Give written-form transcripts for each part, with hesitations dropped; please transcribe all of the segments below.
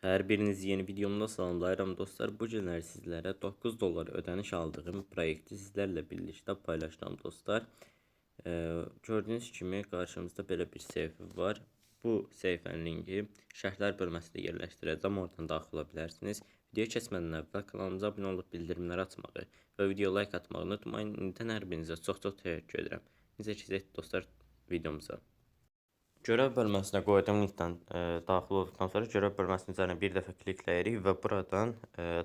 Hər biriniz yeni videomda salamlayıram dostlar. Bu günlər sizlərə 9 dollar ödəniş aldığım proyekti sizlərlə birlikdə paylaşacağım dostlar. Gördüyünüz kimi qarşımızda belə bir səhifə var. Bu səhifənin linki şərhlər bölməsində yerləşdirəcəm. Oradan daxil ola bilərsiniz. Videoya keçmədən əvvəl kanalımıza abunə olub bildirimləri açmağı və video like atmağı unutmayın. İndən hər birinizə çox təşəkkür edirəm. Necə keçək dostlar videomuza. Görev bölməsinə qoyduğum linkdən daxil olduqdan sonra görev bölməsinin üzərinə bir dəfə klikləyirik və buradan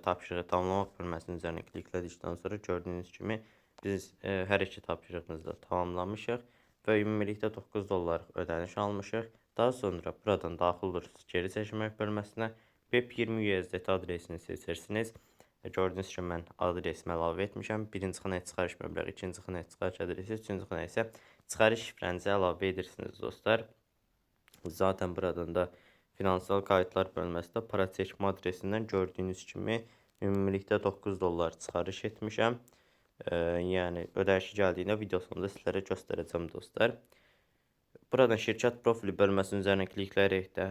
tapşırığı tamamlamaq bölməsinin üzərinə kliklədikdən sonra gördüyünüz kimi biz hər iki tapşırığımızı da tamamlamışıq və ümumilikdə 9 dollar ödəniş almışıq. Daha sonra buradan daxil olursunuz geri çəkilmək bölməsinə. PEP20 USDT adresini seçirsiniz. Gördüyünüz kimi mən adresimi əlavə etmişəm. Birinci xanaya çıxarış məbləği, ikinci xanaya çıxarış adresi, üçüncü xanaya isə çıxarış şifrənizi əlavə edirsiniz dostlar. Zaten buradan da finansal kayıtlar bölməsində para çəkmə adresindən gördüyünüz kimi ümumilikdə 9 dollar çıxarış etmişəm. Yəni ödənişi gəldiyində video sonunda sizlərə göstərəcəm dostlar. Buradan şirkət profili bölməsinin üzərinə klikləyərək də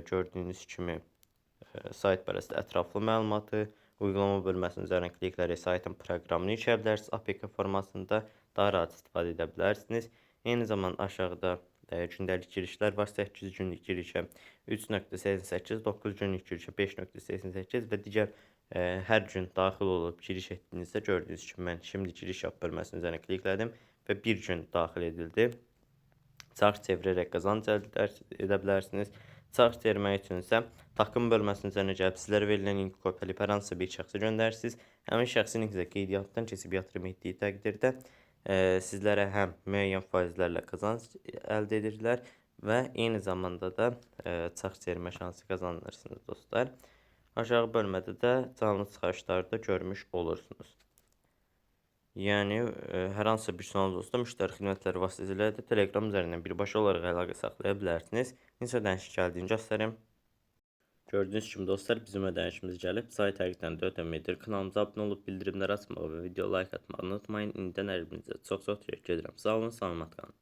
gördüyünüz kimi sayt barəsində ətraflı məlumatı, uygulama bölməsinin üzərinə klikləyərək saytın proqramını yükləyə bilərsiniz. APK formasında daha rahat istifadə edə bilərsiniz. Eyni zamanda aşağıda gündəlik girişlər var. 8 günlük girişə 3.88, 9 günlük girişə 5.88 və digər hər gün daxil olub giriş etdiyinizdə gördüyünüz kimi mən şimdi giriş yap bölməsinin üzərinə kliklədim və bir gün daxil edildi. Çarx çevirərək qazanc əldə edə bilərsiniz. Çarx çevirmək üçün isə takım bölməsinin üzərinə gəlib sizlərə verilən linki kopyalayıb hər hansısa bir şəxsə göndərirsiniz. Həmin şəxsin linki də qeydiyyatdan keçib yatırım etdiyi təqdirdə sizlərə həm müəyyən faizlərlə qazanc əldə edirlər və eyni zamanda da çarx çevirmə şansı qazanırsınız dostlar. Aşağı bölmədə də canlı çıxarışları da görmüş olursunuz. Yəni hər hansısa bir sualınız olsa müştəri xidmətləri vasitəsilə də Telegram üzərindən birbaşa olaraq əlaqə saxlaya bilərsiniz. Necə ödəniş gəldiyini göstərim. Gördüyünüz kimi dostlar bizim ödənişimiz gəlib. Sayt həqiqətən də ödəmə edir. Kanalımıza abunə olub bildirimləri açmağı və video like atmağı unutmayın. İndən hər birinizə çox təşəkkür edirəm. Sağ olun, salamat qalın.